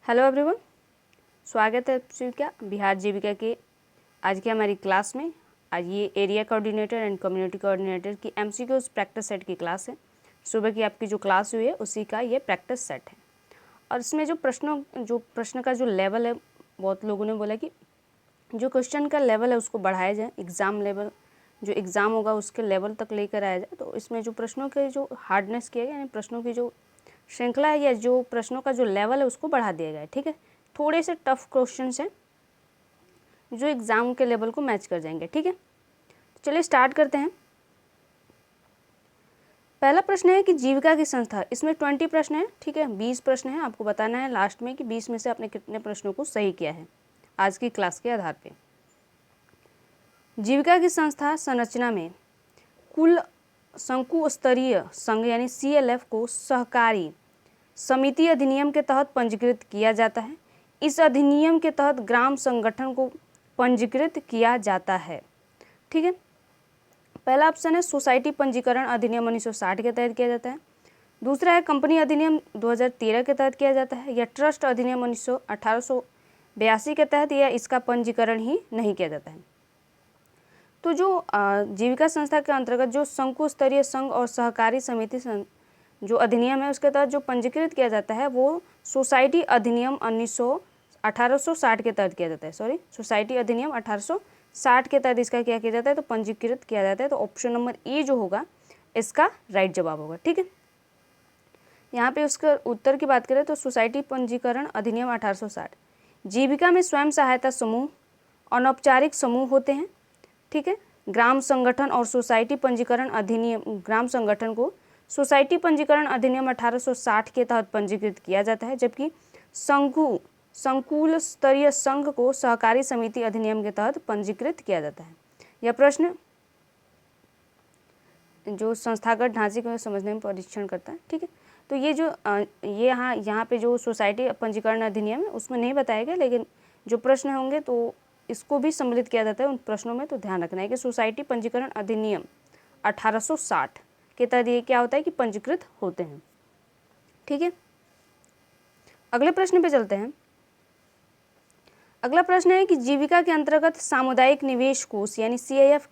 Hello everyone, स्वागत है आप सभी का बिहार जीविका के आज की हमारी क्लास में। आज ये area coordinator and community coordinator की एमसीक्यूज प्रैक्टिस सेट की क्लास है। सुबह की आपकी जो क्लास हुई है उसी का ये प्रैक्टिस सेट है। और इसमें जो प्रश्न का जो लेवल है, बहुत लोगों ने बोला कि जो क्वेश्चन का लेवल है उसको बढ़ाया जाए, एग्ज़ाम लेवल जो एग्ज़ाम होगा उसके लेवल तक लेकर आया जाए। तो इसमें जो प्रश्नों के जो हार्डनेस किया गया, यानी प्रश्नों की जो श्रृंखला है या जो प्रश्नों का जो लेवल है उसको बढ़ा दिया गया है। ठीक है, थोड़े से टफ क्वेश्चंस हैं जो एग्ज़ाम के लेवल को मैच कर जाएंगे। ठीक है, तो चलिए स्टार्ट करते हैं। पहला प्रश्न है कि जीविका की संस्था, इसमें 20 प्रश्न है। ठीक है, 20 प्रश्न है, आपको बताना है लास्ट में कि 20 में से आपने कितने प्रश्नों को सही किया है आज की क्लास के आधार पे। जीविका की संस्था संरचना में कुल शंकु स्तरीय संघ यानी CLF को सहकारी समिति अधिनियम के तहत पंजीकृत किया जाता है। इस अधिनियम के तहत ग्राम संगठन को पंजीकृत किया जाता है। ठीक है, पहला ऑप्शन है सोसाइटी पंजीकरण अधिनियम 1960 के तहत किया जाता है। दूसरा है कंपनी अधिनियम 2013 के तहत किया जाता है, या ट्रस्ट अधिनियम 1882 के तहत, या इसका पंजीकरण ही नहीं किया जाता है। तो जो जीविका संस्था के अंतर्गत जो शंकु स्तरीय संघ और सहकारी समिति जो अधिनियम है उसके तहत जो पंजीकृत किया जाता है वो सोसाइटी अधिनियम 1860 के तहत किया जाता है। सोसाइटी अधिनियम 1860 के तहत इसका क्या किया जाता है, तो पंजीकृत किया जाता है। तो ऑप्शन नंबर ए जो होगा इसका राइट जवाब होगा। ठीक है, यहाँ पे उसका उत्तर की बात करें तो सोसाइटी पंजीकरण अधिनियम 1860। जीविका में स्वयं सहायता समूह, अनौपचारिक समूह होते हैं। ठीक है, ग्राम संगठन और सोसाइटी पंजीकरण अधिनियम, ग्राम संगठन को सोसाइटी पंजीकरण अधिनियम 1860 के तहत पंजीकृत किया जाता है, जबकि संकुल स्तरीय संघ को सहकारी समिति अधिनियम के तहत पंजीकृत किया जाता है। यह प्रश्न जो संस्थागत ढांचे को समझने में परीक्षण करता है। ठीक है, तो ये जो ये यहाँ पे जो सोसाइटी पंजीकरण अधिनियम है उसमें नहीं बताया गया, लेकिन जो प्रश्न होंगे तो इसको भी सम्मिलित किया जाता है उन प्रश्नों में। तो ध्यान रखना है कि सोसाइटी पंजीकरण अधिनियम 1860 के तहत ये क्या होता है कि पंजीकृत होते हैं। ठीक है, अगले प्रश्न पे चलते हैं। अगला प्रश्न है कि जीविका के अंतर्गत सामुदायिक निवेश कोष यानी CIF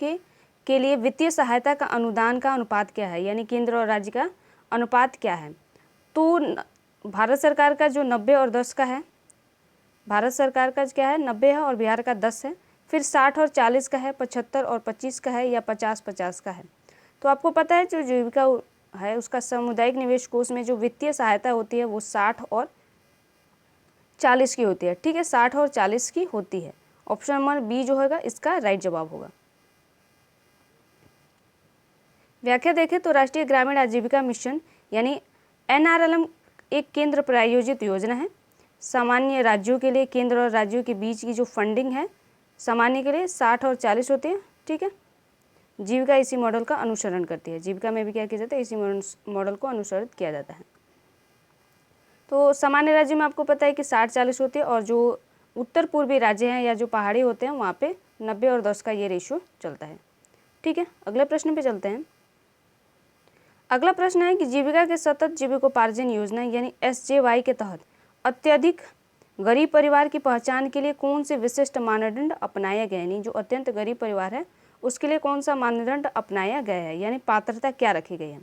के लिए वित्तीय सहायता का अनुदान का अनुपात क्या है, यानी केंद्र और राज्य का अनुपात क्या है। तो भारत सरकार का जो 90 और 10 का है, भारत सरकार का क्या है 90 है और बिहार का 10 है। फिर 60 और 40 का है, 75 और 25 का है, या 50-50 का है। तो आपको पता है जो जीविका है उसका सामुदायिक निवेश कोष में जो वित्तीय सहायता होती है वो 60 और 40 की होती है। ठीक है, 60 और 40 की होती है। ऑप्शन नंबर बी जो होगा इसका राइट जवाब होगा। व्याख्या देखें तो राष्ट्रीय ग्रामीण आजीविका मिशन यानी NRLM एक केंद्र प्रायोजित योजना है। सामान्य राज्यों के लिए केंद्र और राज्यों के बीच की जो फंडिंग है सामान्य के लिए 60 और 40 होती है। ठीक है, जीविका इसी मॉडल का अनुसरण करती है। जीविका में भी क्या किया जाता है, इसी मॉडल को अनुसरित किया जाता है। तो सामान्य राज्य में आपको पता है कि 60-40 होती है, और जो उत्तर पूर्वी राज्य हैं या जो पहाड़ी होते हैं वहाँ पे 90 और 10 का ये रेशियो चलता है। ठीक है, अगले प्रश्न पे चलते हैं। अगला प्रश्न है कि जीविका के सतत जीविकोपार्जन योजना यानी SJY के तहत अत्यधिक गरीब परिवार की पहचान के लिए कौन से विशिष्ट मानदंड अपनाया गया, यानी जो अत्यंत गरीब परिवार है उसके लिए कौन सा मानदंड अपनाया गया है, यानी पात्रता क्या रखी गई है।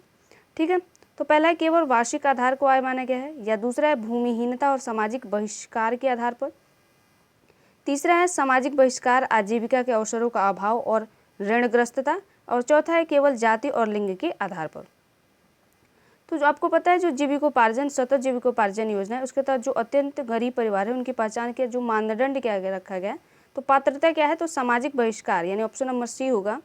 ठीक है, तो पहला है केवल वार्षिक आधार को आय माना गया है, या दूसरा है भूमिहीनता और सामाजिक बहिष्कार के आधार पर, तीसरा है सामाजिक बहिष्कार, आजीविका के अवसरों का अभाव और ऋणग्रस्तता, और चौथा है केवल जाति और लिंग के आधार पर। तो जो आपको पता है जो जीविकोपार्जन सतत जीविकोपार्जन योजना है उसके तहत जो अत्यंत गरीब परिवार है उनकी पहचान के जो मानदंड क्या रखा गया है, तो पात्रता क्या है, तो सामाजिक बहिष्कार यानी ऑप्शन नंबर सी होगा।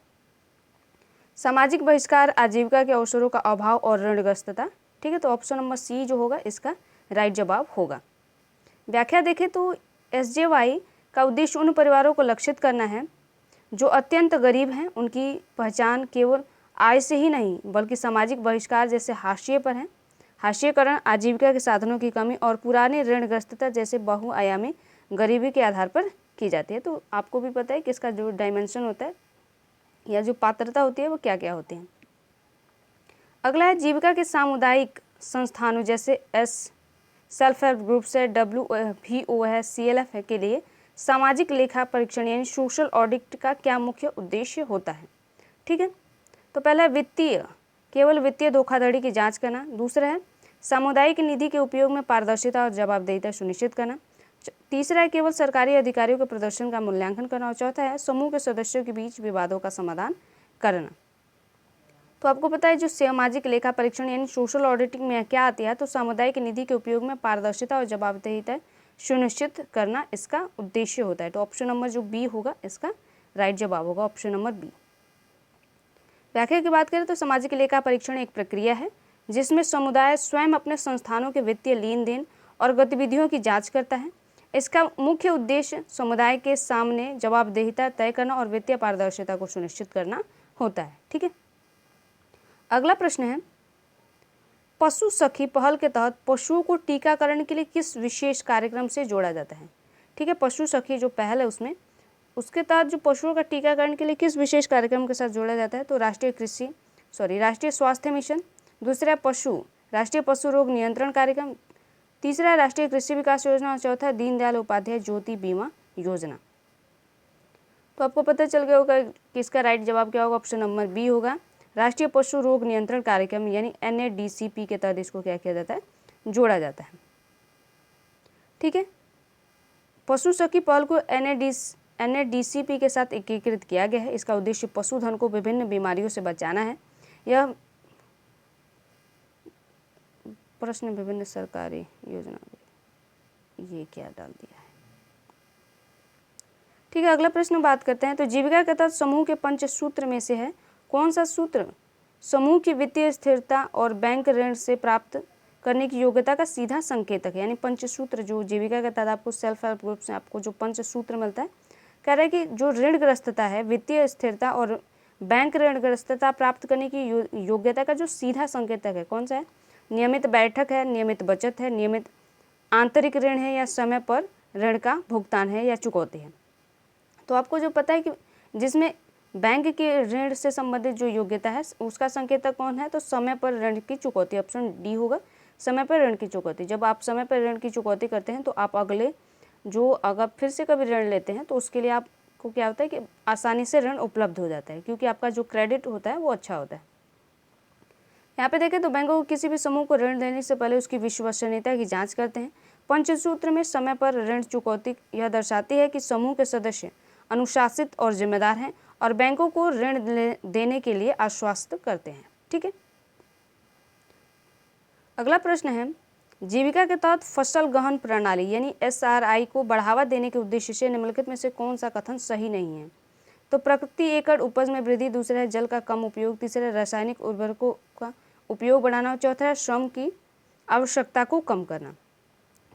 सामाजिक बहिष्कार, आजीविका के अवसरों का अभाव और ऋणग्रस्तता। ठीक है, तो ऑप्शन नंबर सी जो होगा इसका राइट जवाब होगा। व्याख्या देखें तो SJY का उद्देश्य उन परिवारों को लक्षित करना है जो अत्यंत गरीब हैं, उनकी पहचान केवल आय से ही नहीं बल्कि सामाजिक बहिष्कार जैसे हाशिए पर है, हाशिएकरण, आजीविका के साधनों की कमी और पुराने ऋणग्रस्तता जैसे बहुआयामी गरीबी के आधार पर की जाती है। तो आपको भी पता है कि इसका जो डायमेंशन होता है या जो पात्रता होती है वो क्या क्या होती है। अगला है जीविका के सामुदायिक संस्थानों जैसे सेल्फ हेल्प ग्रुप्स है, WVO है, CLF है के लिए सामाजिक लेखा परीक्षण यानी सोशल ऑडिट का क्या मुख्य उद्देश्य होता है? ठीक है, तो पहला है केवल वित्तीय धोखाधड़ी की जांच करना। दूसरा है सामुदायिक निधि के उपयोग में पारदर्शिता और जवाबदेहिता सुनिश्चित करना। तीसरा है केवल सरकारी अधिकारियों के प्रदर्शन का मूल्यांकन करना। और चौथा है समूह के सदस्यों के बीच विवादों का समाधान करना। तो आपको पता है जो सामाजिक लेखा परीक्षण यानी सोशल ऑडिटिंग में क्या आती है, तो सामुदायिक निधि के उपयोग में पारदर्शिता और जवाबदेहिता सुनिश्चित करना इसका उद्देश्य होता है। तो ऑप्शन नंबर जो बी होगा इसका राइट जवाब होगा, ऑप्शन नंबर बी। व्याख्या की बात करें तो सामाजिक लेखा परीक्षण एक प्रक्रिया है जिसमें समुदाय स्वयं अपने संस्थानों के वित्तीय लेन देन और गतिविधियों की जांच करता है। इसका मुख्य उद्देश्य समुदाय के सामने जवाबदेहिता तय करना और वित्तीय पारदर्शिता को सुनिश्चित करना होता है। ठीक है, अगला प्रश्न है पशु सखी पहल के तहत पशुओं को टीकाकरण के लिए किस विशेष कार्यक्रम से जोड़ा जाता है? ठीक है, पशु सखी जो पहल है उसके तहत जो पशुओं का टीकाकरण के लिए किस विशेष कार्यक्रम के साथ जोड़ा जाता है? तो राष्ट्रीय स्वास्थ्य मिशन। दूसरा राष्ट्रीय पशु रोग नियंत्रण कार्यक्रम। तीसरा राष्ट्रीय कृषि विकास योजना। और चौथा दीनदयाल उपाध्याय ज्योति बीमा योजना। तो आपको पता चल गया होगा कि इसका राइट जवाब क्या होगा, ऑप्शन नंबर बी होगा, राष्ट्रीय पशु रोग नियंत्रण कार्यक्रम यानी NADCP के तहत इसको क्या किया जाता है, जोड़ा जाता है। ठीक है, पशु सखी पहल को NADCP के साथ एकीकृत किया गया है। इसका उद्देश्य पशुधन को विभिन्न बीमारियों से बचाना है। यह प्रश्न विभिन्न सरकारी योजना, ये क्या डाल दिया है। ठीक है, अगला प्रश्न बात करते हैं। तो जीविका के तहत समूह के पंचसूत्र में से है कौन सा सूत्र समूह की वित्तीय स्थिरता और बैंक ऋण से प्राप्त करने की योग्यता का सीधा संकेतक है? यानी पंचसूत्र जो जीविका के तहत आपको सेल्फ हेल्प ग्रुप से आपको जो पंचसूत्र मिलता है, कह रहा है कि जो ऋणग्रस्तता है, वित्तीय स्थिरता और बैंक ऋणग्रस्तता प्राप्त करने की योग्यता का जो सीधा संकेतक है कौन सा है? नियमित बैठक है, नियमित बचत है, नियमित आंतरिक ऋण है, या समय पर ऋण का भुगतान है या चुकौती है। तो आपको जो पता है कि जिसमें बैंक के ऋण से संबंधित जो योग्यता है उसका संकेतक कौन है? तो समय पर ऋण की चुकौती, ऑप्शन डी होगा, समय पर ऋण की चुकौती। जब आप समय पर ऋण की चुकौती करते हैं तो आप अगर फिर से कभी ऋण लेते हैं तो उसके लिए आपको क्या होता है कि आसानी से ऋण उपलब्ध हो जाता है, क्योंकि आपका जो क्रेडिट होता है वो अच्छा होता है। यहाँ पे देखें तो बैंकों को किसी भी समूह को ऋण देने से पहले उसकी विश्वसनीयता की जांच करते हैं। पंचसूत्र में समय पर ऋण चुकौती यह दर्शाती है कि समूह के सदस्य अनुशासित और जिम्मेदार हैं और बैंकों को ऋण देने के लिए आश्वस्त करते हैं। ठीक है, अगला प्रश्न है जीविका के तहत फसल गहन प्रणाली यानी SRI को बढ़ावा देने के उद्देश्य से निम्नलिखित में से कौन सा कथन सही नहीं है? तो प्रति एकड़ उपज में वृद्धि। दूसरा है जल का कम उपयोग। तीसरा है रासायनिक उर्वरकों का उपयोग बढ़ाना। और चौथा है श्रम की आवश्यकता को कम करना।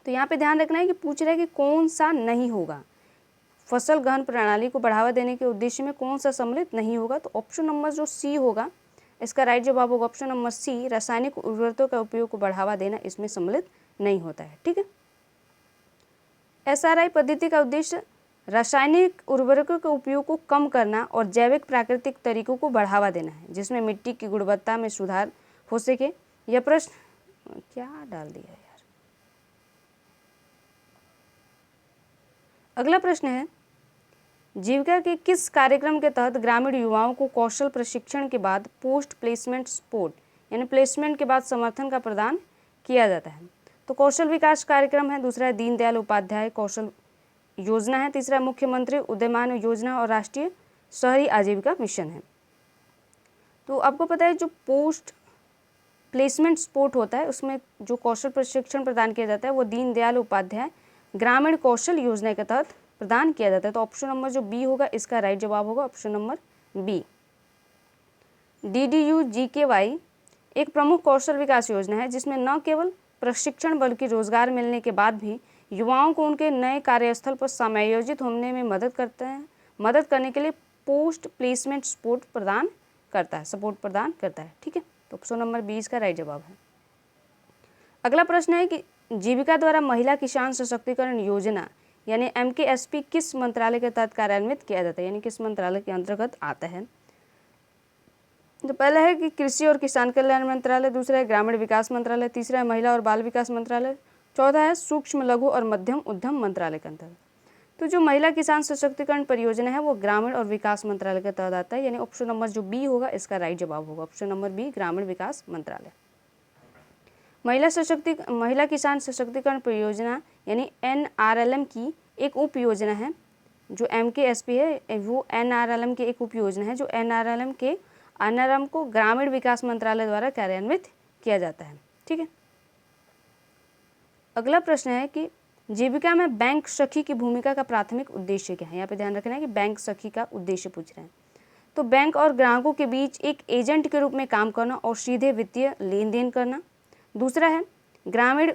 तो यहाँ पे ध्यान रखना है कि पूछ रहा है कि कौन सा नहीं होगा, फसल गहन प्रणाली को बढ़ावा देने के उद्देश्य में कौन सा सम्मिलित नहीं होगा? तो ऑप्शन नंबर जो सी होगा इसका राइट जवाब होगा, ऑप्शन नंबर सी, रासायनिक उर्वरकों का उपयोग को बढ़ावा देना इसमें सम्मिलित नहीं होता है। ठीक है, SRI पद्धति का उद्देश्य रासायनिक उर्वरकों के उपयोग को कम करना और जैविक प्राकृतिक तरीकों को बढ़ावा देना है, जिसमें मिट्टी की गुणवत्ता में सुधार हो सके। यह प्रश्न क्या डाल दिया यार। अगला प्रश्न है जीविका के किस कार्यक्रम के तहत ग्रामीण युवाओं को कौशल प्रशिक्षण के बाद पोस्ट प्लेसमेंट सपोर्ट यानी प्लेसमेंट के बाद समर्थन का प्रदान किया जाता है? तो कौशल विकास कार्यक्रम है। दूसरा है दीनदयाल उपाध्याय कौशल योजना है। तीसरा मुख्यमंत्री उद्यमान योजना और राष्ट्रीय शहरी आजीविका मिशन है। तो आपको पता है जो पोस्ट प्लेसमेंट सपोर्ट होता है उसमें जो कौशल प्रशिक्षण प्रदान किया जाता है वो दीनदयाल उपाध्याय ग्रामीण कौशल योजना के तहत प्रदान किया जाता है। तो ऑप्शन नंबर जो बी होगा इसका राइट जवाब होगा, ऑप्शन नंबर बी। DDU-GKY एक प्रमुख कौशल विकास योजना है जिसमें न केवल प्रशिक्षण बल्कि रोजगार मिलने के बाद भी युवाओं को उनके नए कार्यस्थल पर समायोजित होने में मदद करने के लिए पोस्ट प्लेसमेंट सपोर्ट प्रदान करता है। ठीक है, तो ऑप्शन नंबर 20 का राइट जवाब है। अगला प्रश्न है कि जीविका द्वारा महिला किसान सशक्तिकरण योजना यानी MKSP किस मंत्रालय के तहत कार्यान्वित किया जाता है, यानी किस मंत्रालय के अंतर्गत आता है? तो पहला है कि कृषि और किसान कल्याण मंत्रालय। दूसरा है ग्रामीण विकास मंत्रालय। तीसरा है महिला और बाल विकास मंत्रालय। चौथा है सूक्ष्म लघु और मध्यम उद्यम मंत्रालय के अंतर्गत। तो जो महिला किसान सशक्तिकरण परियोजना है वो ग्रामीण और विकास मंत्रालय के तहत आता है, यानी ऑप्शन नंबर जो बी होगा इसका राइट जवाब होगा, ऑप्शन नंबर बी ग्रामीण विकास मंत्रालय। महिला किसान सशक्तिकरण परियोजना यानी NRLM की एक उप योजना है। जो MKSP है वो NRLM की एक उप योजना है जो NRLM को ग्रामीण विकास मंत्रालय द्वारा कार्यान्वित किया जाता है। ठीक है, अगला प्रश्न है कि जीविका में बैंक सखी की भूमिका का प्राथमिक उद्देश्य क्या है। यहाँ पे ध्यान रखना है कि बैंक सखी का उद्देश्य पूछ रहे हैं। तो बैंक और ग्राहकों के बीच एक एजेंट के रूप में काम करना और सीधे वित्तीय लेन देन करना। दूसरा है ग्रामीण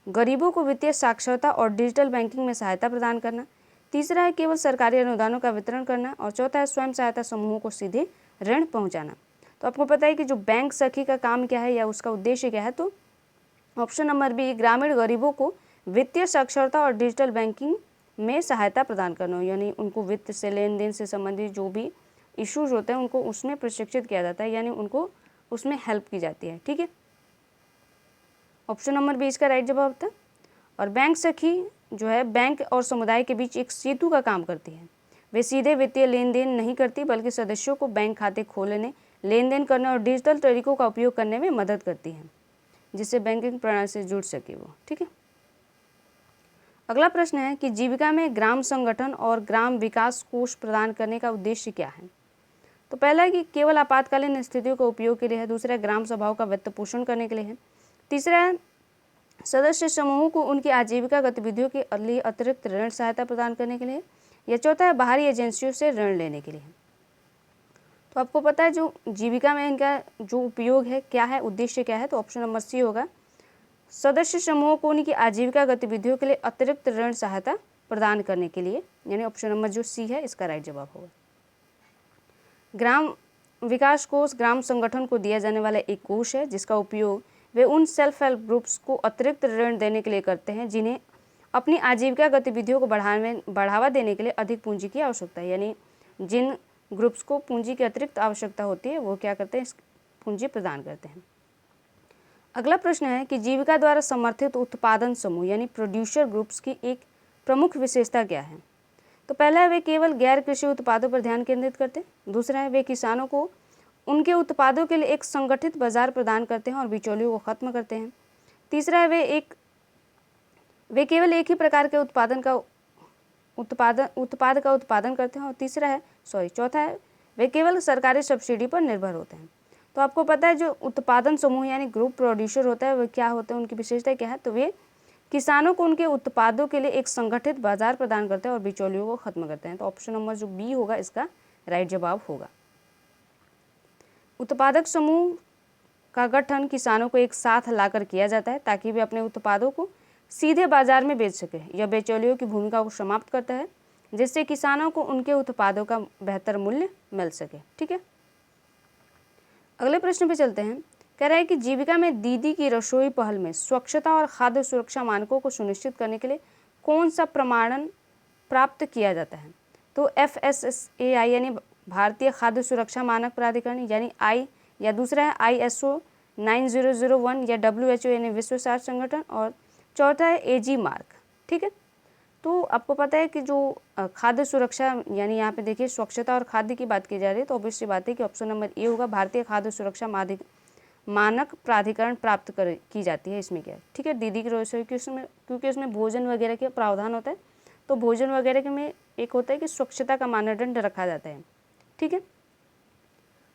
गरीबों को वित्तीय साक्षरता और डिजिटल बैंकिंग में सहायता प्रदान करना। तीसरा है केवल सरकारी अनुदानों का वितरण करना। और चौथा है स्वयं सहायता समूहों को सीधे ऋण पहुंचाना। तो आपको पता है कि जो बैंक सखी का काम क्या है या उसका उद्देश्य क्या है, तो ऑप्शन नंबर बी ग्रामीण गरीबों को वित्तीय साक्षरता और डिजिटल बैंकिंग में सहायता प्रदान करना, यानी उनको वित्त से लेन देन से संबंधित जो भी इश्यूज होते हैं उनको उसमें प्रशिक्षित किया जाता है, यानी उनको उसमें हेल्प की जाती है। ठीक है, ऑप्शन नंबर बी इसका राइट जवाब होता है। और बैंक सखी जो है बैंक और समुदाय के बीच एक सेतु का काम करती है। वे सीधे वित्तीय लेन देन नहीं करती बल्कि सदस्यों को बैंक खाते खोलने, लेन देन करने और डिजिटल तरीकों का उपयोग करने में मदद करती हैं, जिससे बैंकिंग प्रणाली से जुड़ सके वो। ठीक है, अगला प्रश्न है कि जीविका में ग्राम संगठन और ग्राम विकास कोष प्रदान करने का उद्देश्य क्या है। तो पहला है कि केवल आपातकालीन स्थितियों का उपयोग के लिए है। दूसरा है ग्राम सभाओं का वित्त पोषण करने के लिए है। तीसरा है सदस्य समूहों को उनकी आजीविका गतिविधियों के लिए अतिरिक्त ऋण सहायता प्रदान करने के लिए। या चौथा है बाहरी एजेंसियों से ऋण लेने के लिए। तो आपको पता है जो जीविका में इनका जो उपयोग है क्या है, उद्देश्य क्या है, तो ऑप्शन नंबर सी होगा सदस्य समूहों को उनकी आजीविका गतिविधियों के लिए अतिरिक्त ऋण सहायता प्रदान करने के लिए, यानी ऑप्शन नंबर जो सी है इसका राइट जवाब होगा। ग्राम विकास कोष ग्राम संगठन को दिया जाने वाला एक कोष है जिसका उपयोग वे उन सेल्फ हेल्प ग्रुप्स को अतिरिक्त ऋण देने के लिए करते हैं जिन्हें अपनी आजीविका गतिविधियों को बढ़ावा देने के लिए अधिक पूंजी की आवश्यकता है। यानी जिन ग्रुप्स को पूंजी की अतिरिक्त आवश्यकता होती है वो क्या करते हैं, पूंजी प्रदान करते हैं। अगला प्रश्न है कि जीविका द्वारा समर्थित उत्पादन समूह यानी प्रोड्यूसर ग्रुप्स की एक प्रमुख विशेषता क्या है। तो पहला है वे केवल गैर कृषि उत्पादों पर ध्यान केंद्रित करते हैं। दूसरा है वे किसानों को उनके उत्पादों के लिए एक संगठित बाजार प्रदान करते हैं और बिचौलियों को खत्म करते हैं। तीसरा है वे केवल एक ही प्रकार के उत्पाद का उत्पादन करते हैं। और चौथा है वे केवल सरकारी सब्सिडी पर निर्भर होते हैं। तो आपको पता है जो उत्पादन समूह यानी ग्रुप प्रोड्यूसर होता है वे क्या होते हैं, उनकी विशेषता क्या है, तो वे किसानों को उनके उत्पादों के लिए एक संगठित बाजार प्रदान करते हैं और बिचौलियों को खत्म करते हैं। तो ऑप्शन नंबर जो बी होगा इसका राइट जवाब होगा। उत्पादक समूह का गठन किसानों को एक साथ लाकर किया जाता है ताकि वे अपने उत्पादों को सीधे बाजार में बेच सके। यह बिचौलियों की भूमिका को समाप्त करता है जिससे किसानों को उनके उत्पादों का बेहतर मूल्य मिल सके। ठीक है, अगले प्रश्न पे चलते हैं। कह रहा है कि जीविका में दीदी की रसोई पहल में स्वच्छता और खाद्य सुरक्षा मानकों को सुनिश्चित करने के लिए कौन सा प्रमाणन प्राप्त किया जाता है। तो FSSAI यानी भारतीय खाद्य सुरक्षा मानक प्राधिकरण यानी आई, या दूसरा है ISO 9001 या WHO यानी विश्व स्वास्थ्य संगठन, और चौथा है AG मार्क। ठीक है, तो आपको पता है कि जो खाद्य सुरक्षा यानी यहाँ पे देखिए स्वच्छता और खाद्य की बात की जा रही है, तो ऑब्वियसली बात है कि ऑप्शन नंबर ए होगा, भारतीय खाद्य सुरक्षा मानक प्राधिकरण प्राप्त की जाती है। इसमें क्या है, ठीक है, दीदी की रसोई क्योंकि उसमें भोजन वगैरह के प्रावधान होता है, तो भोजन वगैरह के में एक होता है कि स्वच्छता का मानदंड रखा जाता है। ठीक है,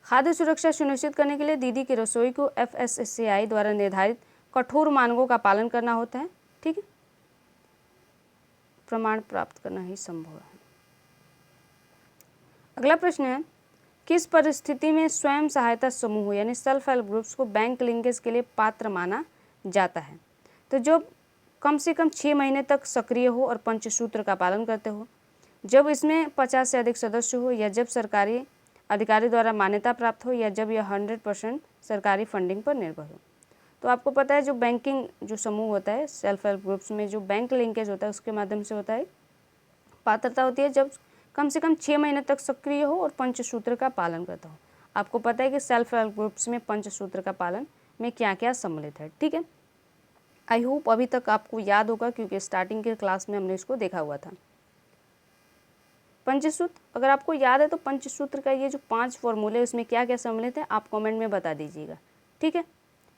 खाद्य सुरक्षा सुनिश्चित करने के लिए दीदी की रसोई को FSSAI द्वारा निर्धारित कठोर मानकों का पालन करना होता है। ठीक है, प्रमाण प्राप्त करना ही संभव है। अगला प्रश्न है, किस परिस्थिति में स्वयं सहायता समूह यानी सेल्फ हेल्प ग्रुप्स को बैंक लिंकेज के लिए पात्र माना जाता है। तो जब कम से कम 6 महीने तक सक्रिय हो और पंचसूत्र का पालन करते हो, जब इसमें 50 से अधिक सदस्य हो, या जब सरकारी अधिकारी द्वारा मान्यता प्राप्त हो, या जब यह 100% सरकारी फंडिंग पर निर्भर हो। तो आपको पता है जो बैंकिंग जो समूह होता है सेल्फ हेल्प ग्रुप्स में जो बैंक लिंकेज होता है उसके माध्यम से होता है, पात्रता होती है जब कम से कम 6 महीने तक सक्रिय हो और पंचसूत्र का पालन करता हो। आपको पता है कि सेल्फ हेल्प ग्रुप्स में पंचसूत्र का पालन में क्या क्या सम्मिलित है। ठीक है, आई होप अभी तक आपको याद होगा, क्योंकि स्टार्टिंग के क्लास में हमने इसको देखा हुआ था। पंचसूत्र, अगर आपको याद है तो पंचसूत्र का ये जो 5 फॉर्मूले उसमें क्या क्या सम्मिलित है आप कमेंट में बता दीजिएगा, ठीक है।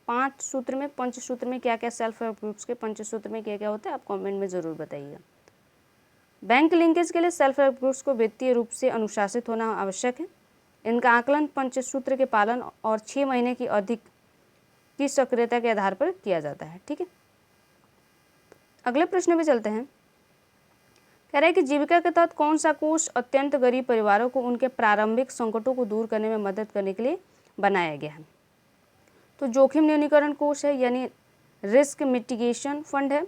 5 सूत्र में, पंचसूत्र में क्या क्या, सेल्फ हेल्प ग्रुप्स के पंचसूत्र में क्या क्या होता है आप कमेंट में ज़रूर बताइएगा। बैंक लिंकेज के लिए सेल्फ हेल्प ग्रुप्स को वित्तीय रूप से अनुशासित होना आवश्यक है। इनका आकलन पंचसूत्र के पालन और 6 महीने की अधिक की सक्रियता के आधार पर किया जाता है, ठीक है। अगले प्रश्न पे चलते हैं। कह रहा है कि जीविका के तहत कौन सा कोष अत्यंत गरीब परिवारों को उनके प्रारंभिक संकटों को दूर करने में मदद करने के लिए बनाया गया है। तो जोखिम न्यूनीकरण कोष है, यानी रिस्क मिटिगेशन फंड है।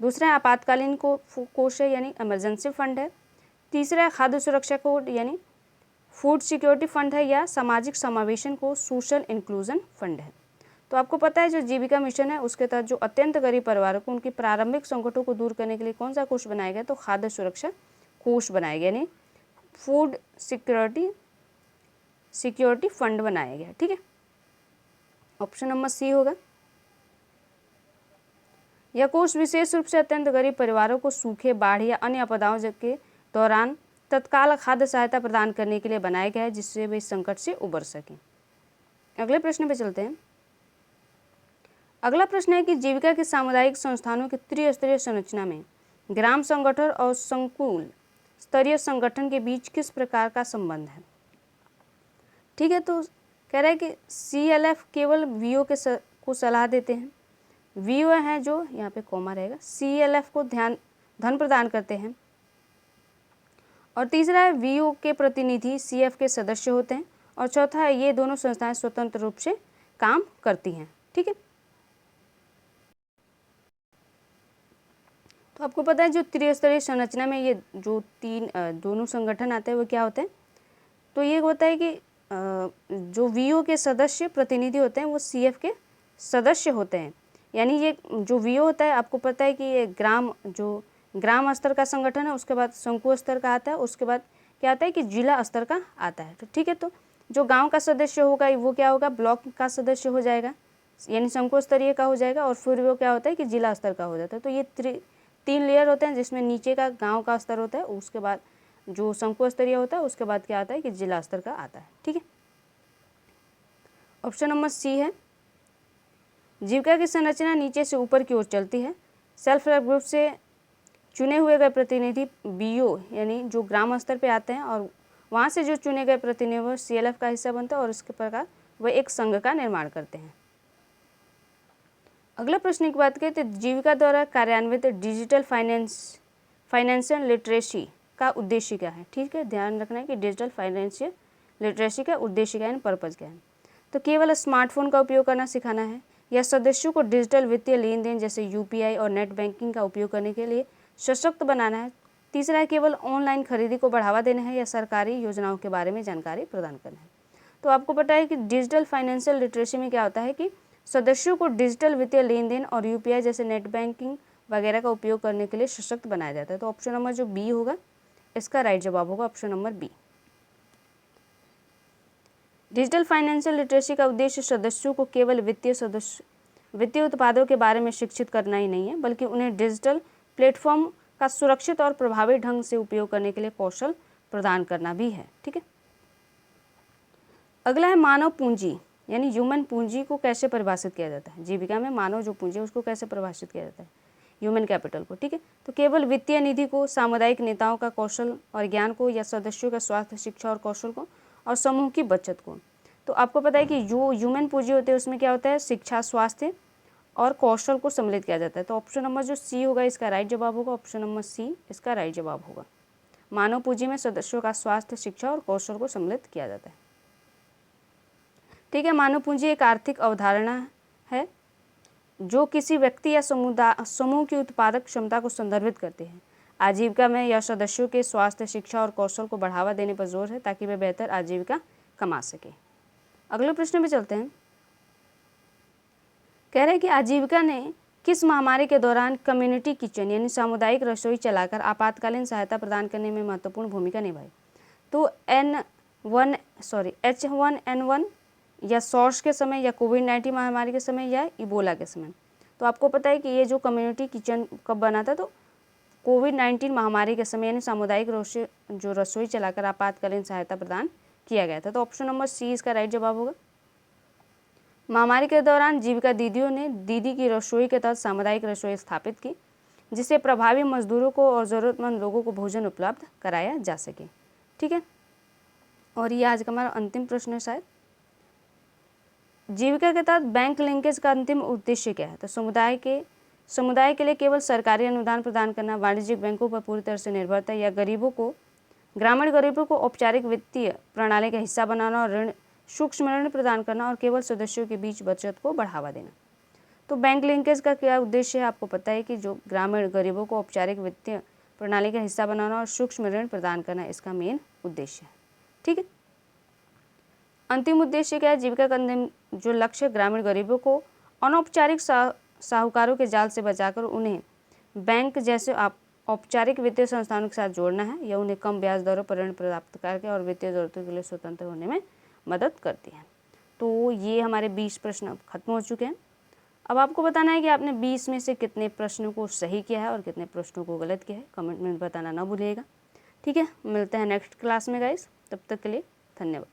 दूसरा है आपातकालीन कोष है, यानी इमरजेंसी फंड है। तीसरा है खाद्य सुरक्षा कोष, यानी फूड सिक्योरिटी फंड है, या सामाजिक समावेशन कोष, सोशल इंक्लूजन फंड है। तो आपको पता है जो जीविका मिशन है उसके तहत जो अत्यंत गरीब परिवारों को उनकी प्रारंभिक संकटों को दूर करने के लिए कौन सा कोष बनाया गया, तो खाद्य सुरक्षा कोष बनाया गया, यानी फूड सिक्योरिटी फंड बनाया गया, ठीक है। ऑप्शन नंबर सी होगा। यह कोष विशेष रूप से अत्यंत गरीब परिवारों को सूखे, बाढ़ या अन्य आपदाओं के दौरान तत्काल खाद्य सहायता प्रदान करने के लिए बनाया गया है, जिससे वे इस संकट से उबर सकें। अगले प्रश्न पे चलते हैं। अगला प्रश्न है कि जीविका के सामुदायिक संस्थानों की त्रिस्तरीय संरचना में ग्राम संगठन और संकुल स्तरीय संगठन के बीच किस प्रकार का संबंध है, ठीक है। तो कह रहा है कि CLF केवल VO को सलाह देते हैं, VO हैं जो यहाँ पे कॉमा रहेगा, CLF को धन प्रदान करते हैं, और तीसरा है VO के प्रतिनिधि CF के सदस्य होते हैं, और चौथा है ये दोनों संस्थाएं स्वतंत्र रूप से काम करती हैं, ठीक है। तो आपको पता है जो त्रिस्तरीय संरचना में ये जो दोनों संगठन आते हैं वो क्या होते हैं, तो ये होता है कि जो VO के सदस्य प्रतिनिधि होते हैं वो CF के सदस्य होते हैं, यानी ये जो VO होता है आपको पता है कि ये ग्राम स्तर का संगठन है, उसके बाद संकुल स्तर का आता है, उसके बाद क्या आता है कि जिला स्तर का आता है, तो ठीक है। तो जो गांव का सदस्य होगा वो क्या होगा, ब्लॉक का सदस्य हो जाएगा, यानी संकुल स्तरीय का हो जाएगा, और फिर वो क्या होता है कि जिला स्तर का हो जाता है। तो ये 3 लेयर होते हैं, जिसमें नीचे का गाँव का स्तर होता है, उसके बाद जो संकुल स्तरीय होता है, उसके बाद क्या आता है कि जिला स्तर का आता है, ठीक है। ऑप्शन नंबर सी है। जीविका की संरचना नीचे से ऊपर की ओर चलती है। सेल्फ हेल्प ग्रुप से चुने हुए गए प्रतिनिधि BO यानी जो ग्राम स्तर पे आते हैं, और वहाँ से जो चुने गए प्रतिनिधि वो CLF का हिस्सा बनते हैं, और इसके प्रकार वह एक संघ का निर्माण करते हैं। अगला प्रश्न की बात करें तो जीविका द्वारा कार्यान्वित डिजिटल फाइनेंशियल लिटरेसी का उद्देश्य क्या है, ठीक है। ध्यान रखना है कि डिजिटल फाइनेंशियल लिटरेसी का उद्देश्य क्या है, पर्पज़ क्या है। तो केवल स्मार्टफोन का उपयोग करना सिखाना है, या सदस्यों को डिजिटल वित्तीय लेन देन जैसे UPI और नेट बैंकिंग का उपयोग करने के लिए सशक्त बनाना है। तीसरा है केवल ऑनलाइन खरीदी को बढ़ावा देना है, या सरकारी योजनाओं के बारे में जानकारी प्रदान करना है। तो आपको पता है कि डिजिटल फाइनेंशियल लिटरेसी में क्या होता है कि सदस्यों को डिजिटल वित्तीय लेन देन और UPI जैसे नेट बैंकिंग वगैरह का उपयोग करने के लिए सशक्त बनाया जाता है। तो ऑप्शन नंबर जो B होगा इसका राइट जवाब होगा option number B। Digital financial literacy का उद्देश्य सदस्यों को केवल वित्तीय उत्पादों के बारे में शिक्षित करना ही नहीं है, बल्कि उन्हें डिजिटल प्लेटफॉर्म का सुरक्षित और प्रभावी ढंग से उपयोग करने के लिए कौशल प्रदान करना भी है, ठीक है। अगला है मानव पूंजी, यानी ह्यूमन पूंजी को कैसे परिभाषित किया जाता है। जीविका में मानव जो पूंजी है उसको कैसे परिभाषित किया जाता है, ह्यूमन कैपिटल को, ठीक है। तो केवल वित्तीय निधि को, सामुदायिक नेताओं का कौशल और ज्ञान को, या सदस्यों का स्वास्थ्य, शिक्षा और कौशल को, और समूह की बचत को। तो आपको पता है कि जो ह्यूमन पूंजी होते हैं उसमें क्या होता है, शिक्षा, स्वास्थ्य और कौशल को सम्मिलित किया जाता है। तो ऑप्शन नंबर जो C होगा इसका राइट जवाब होगा, ऑप्शन नंबर C इसका राइट जवाब होगा। मानव पूंजी में सदस्यों का स्वास्थ्य, शिक्षा और कौशल को सम्मिलित किया जाता है, ठीक है। मानव पूंजी एक आर्थिक अवधारणा है जो किसी व्यक्ति या समूह की उत्पादक क्षमता को संदर्भित करती है। आजीविका में यह सदस्यों के स्वास्थ्य, शिक्षा और कौशल को बढ़ावा देने पर जोर है, ताकि वे बेहतर आजीविका कमा सके। अगले प्रश्न में चलते हैं। कह रहे हैं कि आजीविका ने किस महामारी के दौरान कम्युनिटी किचन यानी सामुदायिक रसोई चलाकर आपातकालीन सहायता प्रदान करने में महत्वपूर्ण भूमिका निभाई। तो H1N1 या सॉर्स के समय, या कोविड-19 महामारी के समय, या इबोला के समय। तो आपको पता है कि ये जो कम्युनिटी किचन कब बना था, तो कोविड-19 महामारी के समय यानी सामुदायिक रसोई चलाकर आपातकालीन सहायता प्रदान किया गया था। तो ऑप्शन नंबर सी इसका राइट जवाब होगा। महामारी के दौरान जीविका दीदियों ने दीदी की रसोई के तहत सामुदायिक रसोई स्थापित की, जिससे प्रभावी मजदूरों को और ज़रूरतमंद लोगों को भोजन उपलब्ध कराया जा सके। ठीक है, और ये आज का हमारा अंतिम प्रश्न है शायद। जीविका के तहत बैंक लिंकेज का अंतिम उद्देश्य क्या है? तो समुदाय के लिए केवल सरकारी अनुदान प्रदान करना, वाणिज्यिक बैंकों पर पूरी तरह से निर्भरता, या ग्रामीण गरीबों को औपचारिक वित्तीय प्रणाली का हिस्सा बनाना और सूक्ष्म ऋण प्रदान करना, और केवल सदस्यों के बीच बचत को बढ़ावा देना। तो बैंक लिंकेज का क्या उद्देश्य है? आपको पता है कि जो ग्रामीण गरीबों को औपचारिक वित्तीय प्रणाली का हिस्सा बनाना और सूक्ष्म ऋण प्रदान करना इसका मेन उद्देश्य है। ठीक है, अंतिम उद्देश्य क्या है? जीविका का अंतिम जो लक्ष्य ग्रामीण गरीबों को अनौपचारिक साहूकारों के जाल से बचाकर उन्हें बैंक जैसे औपचारिक वित्तीय संस्थानों के साथ जोड़ना है, या उन्हें कम ब्याज दरों पर ऋण प्राप्त करके और वित्तीय जरूरतों के लिए स्वतंत्र होने में मदद करती है। तो ये हमारे 20 प्रश्न खत्म हो चुके हैं। अब आपको बताना है कि आपने 20 में से कितने प्रश्नों को सही किया है और कितने प्रश्नों को गलत किया है। कमेंट में बताना ना भूलिएगा। ठीक है, मिलते हैं नेक्स्ट क्लास में गाइस, तब तक के लिए धन्यवाद।